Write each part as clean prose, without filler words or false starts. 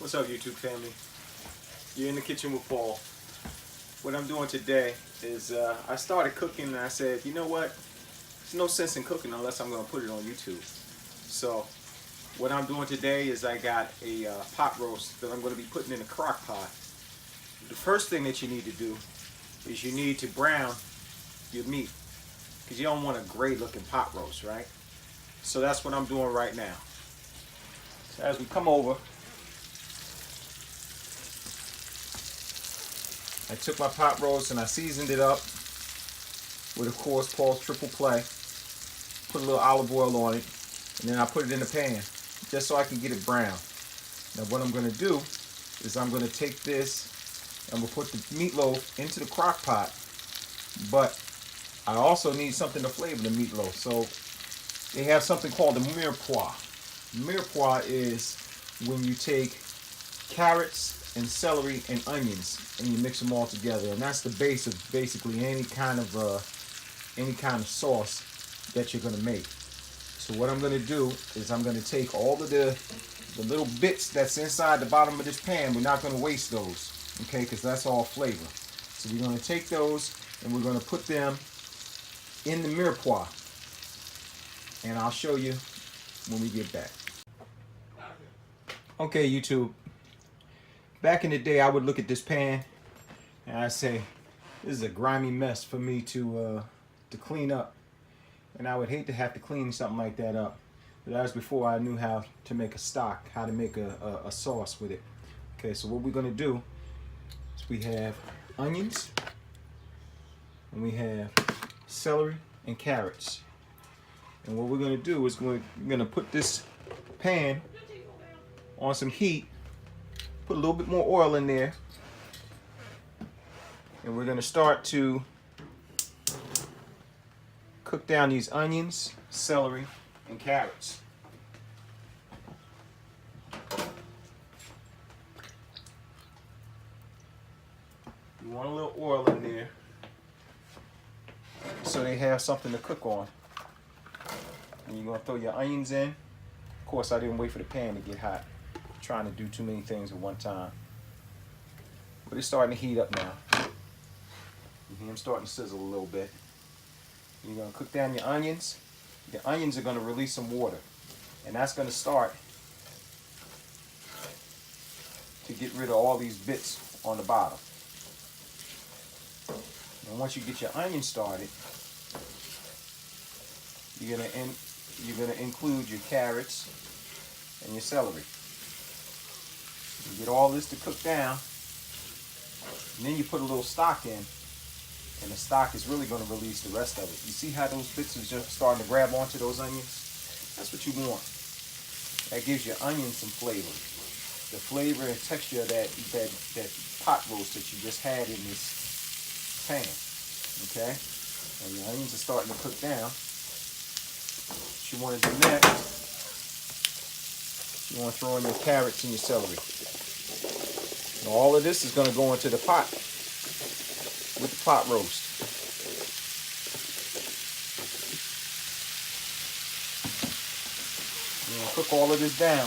What's up, YouTube family? You're in the kitchen with Paul. What I'm doing today is I started cooking and I said, you know what? There's no sense in cooking unless I'm going to put it on YouTube. So what I'm doing today is I got a pot roast that I'm going to be putting in a crock pot. The first thing that you need to do is you need to brown your meat because you don't want a gray looking pot roast, right? So that's what I'm doing right now. So as we come over, I took my pot roast and I seasoned it up with, of course, Paul's Triple Play. Put a little olive oil on it, and then I put it in the pan just so I can get it brown. Now what I'm going to do is I'm going to take this and I'm going to put the meatloaf into the crock pot, but I also need something to flavor the meatloaf. So they have something called the mirepoix. Mirepoix is when you take carrots and celery and onions and you mix them all together, and that's the base of basically any kind of sauce that you're going to make. So what I'm going to do is I'm going to take all of the little bits that's inside the bottom of this pan. We're not going to waste those, okay, because that's all flavor. So we're going to take those and we're going to put them in the mirepoix, and I'll show you when we get back. Okay, YouTube. Back in the day, I would look at this pan and I'd say, this is a grimy mess for me to clean up. And I would hate to have to clean something like that up. But that was before I knew how to make a stock, how to make a sauce with it. Okay, so what we're going to do is we have onions, and we have celery and carrots. And what we're going to do is we're going to put this pan on some heat. Put a little bit more oil in there, and we're going to start to cook down these onions, celery, and carrots. You want a little oil in there so they have something to cook on. And you're going to throw your onions in. Of course, I didn't wait for the pan to get hot. Trying to do too many things at one time. But it's starting to heat up now. You hear them starting to sizzle a little bit. You're going to cook down your onions. The onions are going to release some water. And that's going to start to get rid of all these bits on the bottom. And once you get your onions started, you're going to include your carrots and your celery. You get all this to cook down, and then you put a little stock in, and the stock is really going to release the rest of it. You see how those bits are just starting to grab onto those onions? That's what you want. That gives your onion some flavor. The flavor and texture of that pot roast that you just had in this pan. Okay? And your onions are starting to cook down. What you want to do next, you want to throw in your carrots and your celery. And all of this is going to go into the pot with the pot roast. You're going to cook all of this down.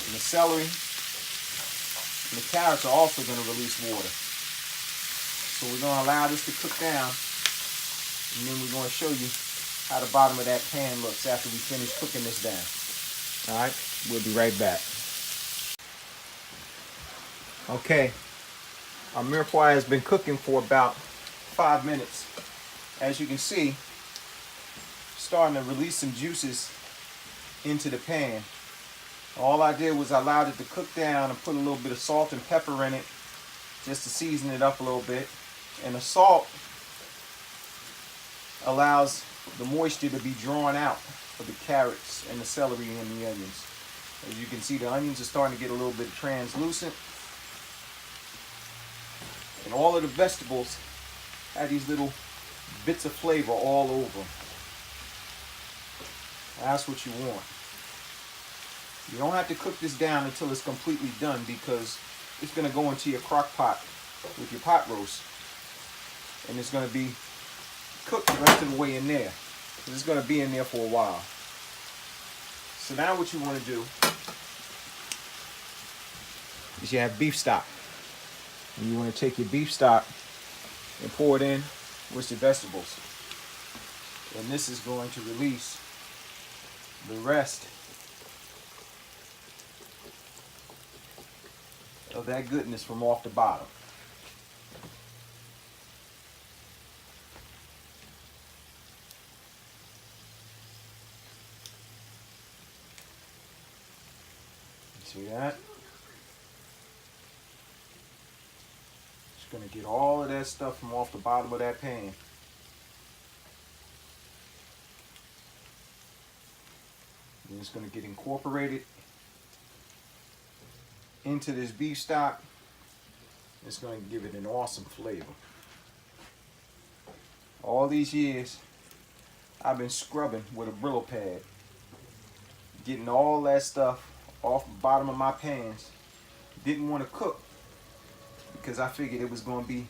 And the celery and the carrots are also going to release water. So we're going to allow this to cook down, and then we're going to show you how the bottom of that pan looks after we finish cooking this down. Alright, we'll be right back. Okay, our mirepoix has been cooking for about 5 minutes. As you can see, starting to release some juices into the pan. All I did was I allowed it to cook down and put a little bit of salt and pepper in it just to season it up a little bit. And the salt allows the moisture to be drawn out for the carrots and the celery and the onions. As you can see, the onions are starting to get a little bit translucent. And all of the vegetables have these little bits of flavor all over them. That's what you want. You don't have to cook this down until it's completely done, because it's going to go into your crock pot with your pot roast. And it's going to be cooked the rest of the way in there. It's going to be in there for a while. So now what you want to do is you have beef stock. And you want to take your beef stock and pour it in with the vegetables. And this is going to release the rest of that goodness from off the bottom. See that? Just gonna get all of that stuff from off the bottom of that pan. And it's gonna get incorporated into this beef stock. It's gonna give it an awesome flavor. All these years, I've been scrubbing with a Brillo pad, getting all that stuff off the bottom of my pans. Didn't want to cook because I figured it was going to be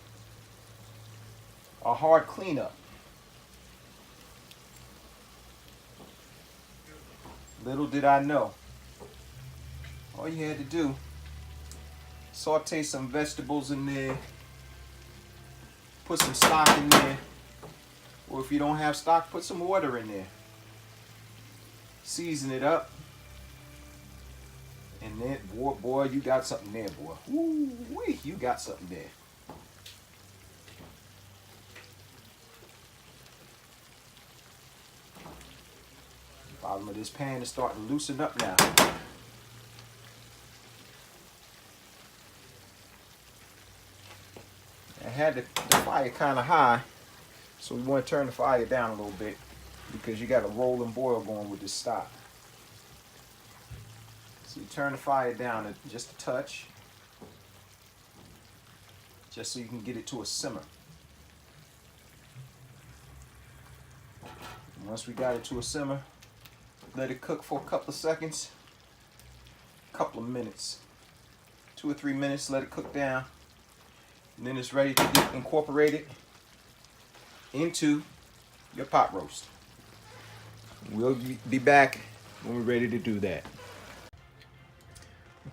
a hard cleanup. Little did I know, all you had to do, saute some vegetables in there, put some stock in there, or if you don't have stock, put some water in there. Season it up. And then, boy, you got something there, boy. Woo-wee, you got something there. The bottom of this pan is starting to loosen up now. I had the fire kind of high, so we want to turn the fire down a little bit because you got a rolling boil going with this stock. So you turn the fire down just a touch, just so you can get it to a simmer. And once we got it to a simmer, let it cook for a couple of seconds, couple of minutes, 2 or 3 minutes, let it cook down. And then it's ready to get incorporated into your pot roast. We'll be back when we're ready to do that.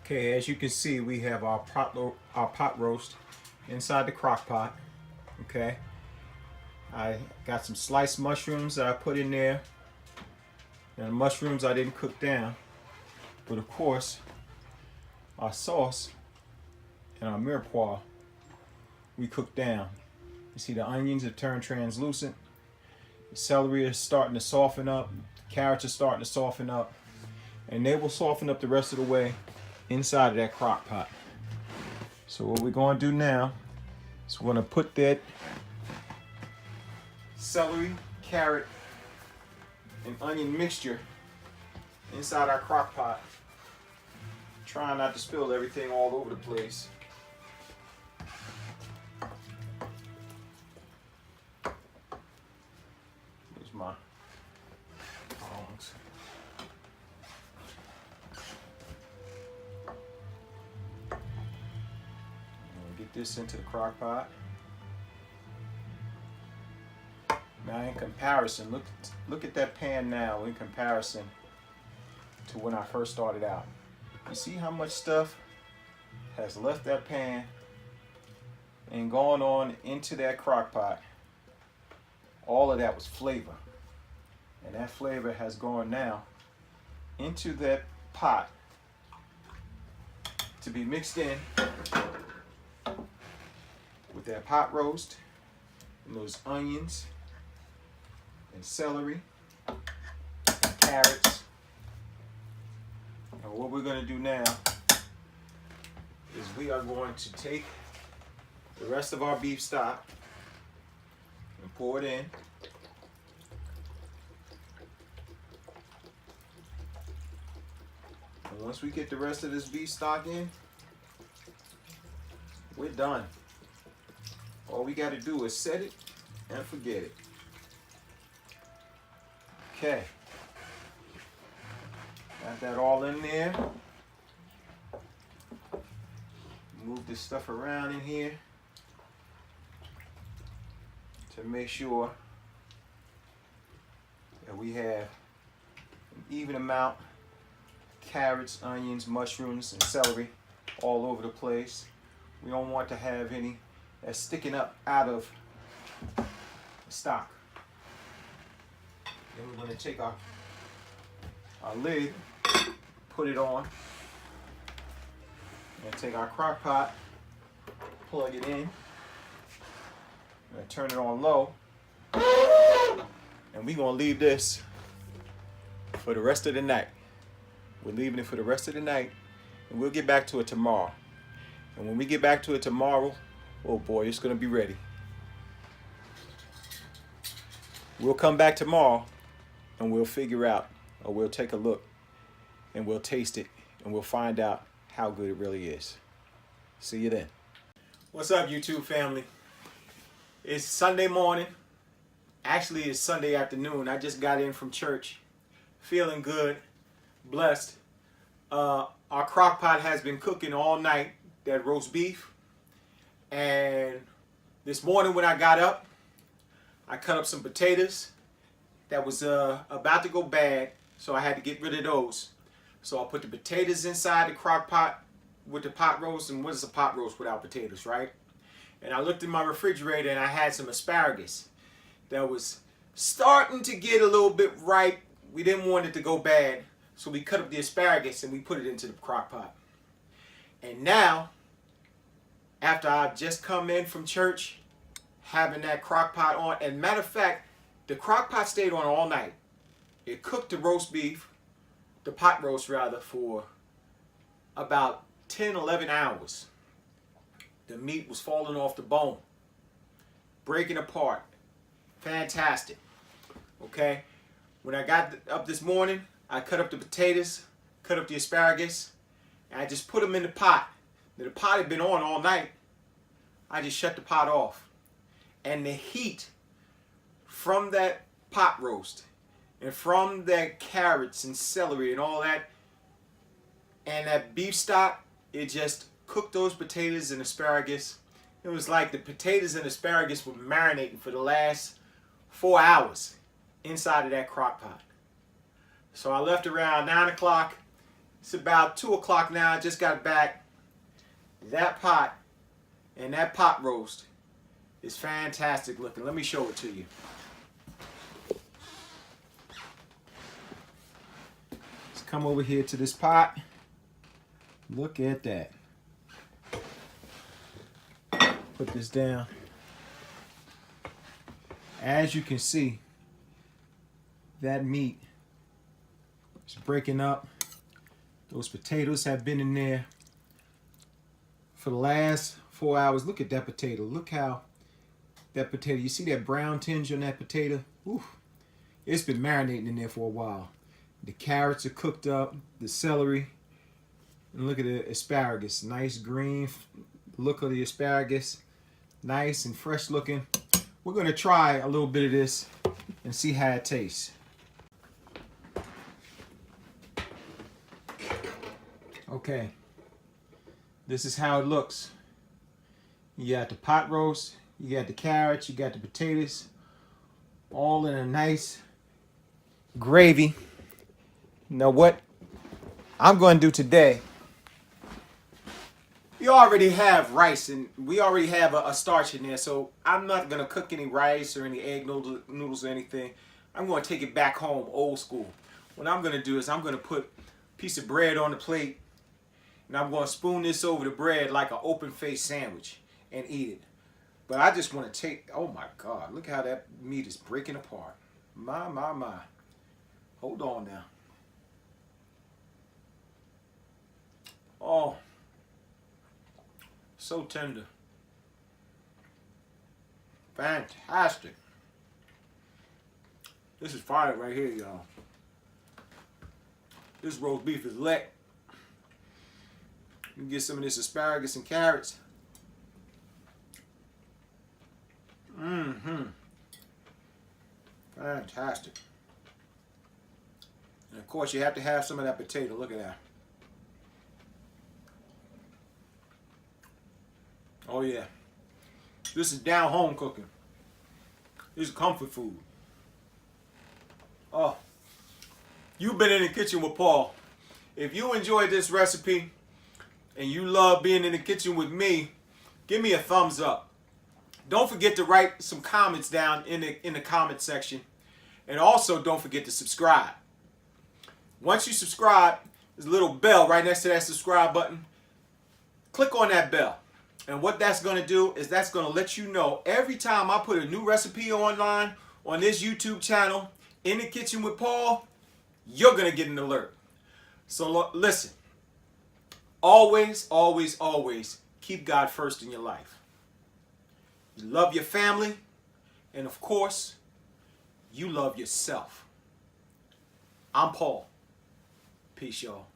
Okay, as you can see, we have our pot roast inside the crock pot. Okay, I got some sliced mushrooms that I put in there. Now the mushrooms I didn't cook down, but of course our sauce and our mirepoix we cooked down. You see the onions have turned translucent. The celery is starting to soften up. The carrots are starting to soften up, and they will soften up the rest of the way inside of that crock pot. So what we're going to do now is we're going to put that celery, carrot, and onion mixture inside our crock pot. Trying not to spill everything all over the place. Here's my tongs. Get this into the crock pot. Now in comparison, look at that pan now in comparison to when I first started out. You see how much stuff has left that pan and gone on into that crock pot. All of that was flavor. And that flavor has gone now into that pot to be mixed in with that pot roast and those onions and celery and carrots. And what we're going to do now is we are going to take the rest of our beef stock and pour it in. And once we get the rest of this beef stock in, we're done. All we got to do is set it and forget it. Okay. Got that all in there. Move this stuff around in here to make sure that we have an even amount: carrots, onions, mushrooms, and celery all over the place. We don't want to have any that's sticking up out of the stock. Then we're going to take our lid, put it on, and take our crock pot, plug it in, and turn it on low. And we're going to leave this for the rest of the night. We're leaving it for the rest of the night, and we'll get back to it tomorrow. And when we get back to it tomorrow, oh boy, it's going to be ready. We'll come back tomorrow, and we'll figure out, or we'll take a look, and we'll taste it, and we'll find out how good it really is. See you then. What's up, YouTube family? It's Sunday morning. Actually, it's Sunday afternoon. I just got in from church, feeling good, blessed. Our crock pot has been cooking all night, that roast beef. And this morning when I got up, I cut up some potatoes that was about to go bad, so I had to get rid of those. So I put the potatoes inside the crock pot with the pot roast. And what is a pot roast without potatoes, right? And I looked in my refrigerator and I had some asparagus that was starting to get a little bit ripe. We didn't want it to go bad, so we cut up the asparagus and we put it into the crock pot. And now, after I just come in from church, having that crock pot on, and matter of fact, the crock pot stayed on all night. It cooked the roast beef, the pot roast rather, for about 10, 11 hours. The meat was falling off the bone, breaking apart. Fantastic. Okay, when I got up this morning, I cut up the potatoes, cut up the asparagus, and I just put them in the pot. Now, the pot had been on all night. I just shut the pot off. And the heat from that pot roast and from that carrots and celery and all that and that beef stock, it just cooked those potatoes and asparagus. It was like the potatoes and asparagus were marinating for the last 4 hours inside of that crock pot. So I left around 9 o'clock. It's about 2 o'clock now. I just got back. That pot and that pot roast is fantastic looking. Let me show it to you. Let's come over here to this pot. Look at that. Put this down. As you can see, that meat is breaking up. Those potatoes have been in there for the last 4 hours. Look at that potato. Look how that potato, you see that brown tinge on that potato? Oof. It's been marinating in there for a while. The carrots are cooked up, the celery, and look at the asparagus. Nice green look of the asparagus. Nice and fresh looking. We're going to try a little bit of this and see how it tastes. Okay. This is how it looks. You got the pot roast, you got the carrots, you got the potatoes, all in a nice gravy. Now what I'm going to do today, we already have rice and we already have a starch in there, so I'm not going to cook any rice or any egg noodles or anything. I'm going to take it back home, old school. What I'm going to do is I'm going to put a piece of bread on the plate and I'm going to spoon this over the bread like an open-faced sandwich and eat it. But I just want to take, oh my God, look how that meat is breaking apart. My. Hold on now. Oh, so tender. Fantastic. This is fire right here, y'all. This roast beef is lit. You can get some of this asparagus and carrots. Fantastic. And of course, you have to have some of that potato. Look at that. Oh yeah. This is down home cooking. This is comfort food. Oh. You've been in the kitchen with Paul. If you enjoyed this recipe, and you love being in the kitchen with me, give me a thumbs up. Don't forget to write some comments down in the comment section. And also don't forget to subscribe. Once you subscribe, there's a little bell right next to that subscribe button. Click on that bell. And what that's going to do is that's going to let you know every time I put a new recipe online on this YouTube channel, In the Kitchen with Paul, you're going to get an alert. So listen, always, always, always keep God first in your life. You love your family, and of course, you love yourself. I'm Paul. Peace, y'all.